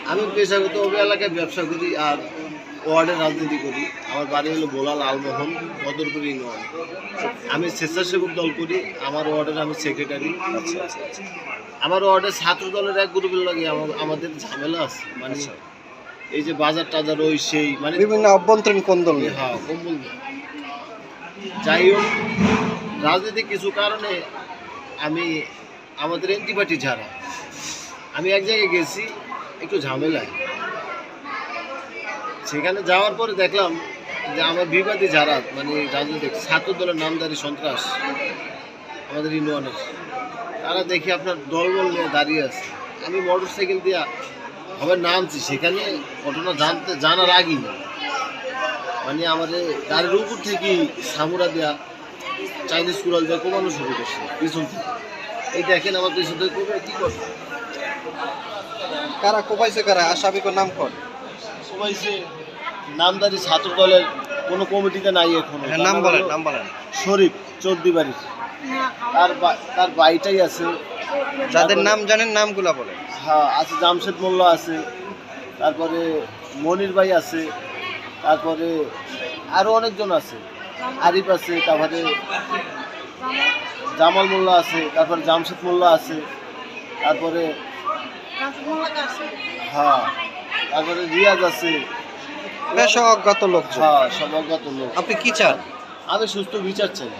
আমি পেশাগত ওই এলাকায় ব্যবসা করি আর ওয়ার্ডে রাজনীতি করি। আমার বাড়ি হলো বোলাল আলমোহন, বদরপুর ইউনিয়ন। আমি স্বেচ্ছাসেবক দল করি। আমার ওয়ার্ডের আমি সেক্রেটারি। আচ্ছা আচ্ছা আচ্ছা। আমার ওয়ার্ডের ছাত্র দলের এক গ্রুপের লাগে আমাদের ঝামেলা আছে, মানে এই যে বাজার টাজার ওই সেই মানে বিভিন্ন অভ্যন্তরীণ কোন্দল নিয়ে। হ্যাঁ কম্বল। যাই হোক, রাজনীতি কিছু কারণে আমি আমাদের এন্টিপার্টি যারা, আমি এক জায়গায় গেছি একটু ঝামেলায়। সেখানে যাওয়ার পরে দেখলাম যে আমার বিবাদী যারা মানে রাজনৈতিক ছাত্র দলের নামধারী সন্ত্রাস আমাদের ইউনিয়নের, তারা দেখি আপনার দলবল নিয়ে দাঁড়িয়ে আছে। আমি মোটর সাইকেল দিয়া হবে নামছি, সেখানে ঘটনা জানার আগেই মানে আমাদের গাড়ির উপর থেকে সামুরা দেওয়া চাইনিজ কুড়াল দেওয়া কমানো শুরু করছে পিছন থেকে। এই দেখেন আমার পিছন থেকে কমে কী করছে, কারা কোপাইছে, কারা আসামিকের নাম কর? সবাই সে নামদারি ছাত্র দলের কোনো কমিটিতে নাই এখনো। নাম বলেন, নাম বলেন। শরীফ চৌধুরী বাড়ির, তার বাড়িটাই আছে। যাদের নাম জানেন নামগুলা বলেন। হ্যাঁ আছে, জামশেদ মোল্লা আছে, তারপরে মনির ভাই আছে, তারপরে আরও অনেকজন আছে, আরিফ আছে, তারপরে জামাল মোল্লা আছে, তারপরে জামশেদ মোল্লা আছে, তারপরে হ্যাঁ তারপরে রিয়াজ আছে। বেশ অজ্ঞাত লোক। হ্যাঁ সব অজ্ঞাত লোক। আপনি কি চান? আমি সুস্থ বিচার চাই।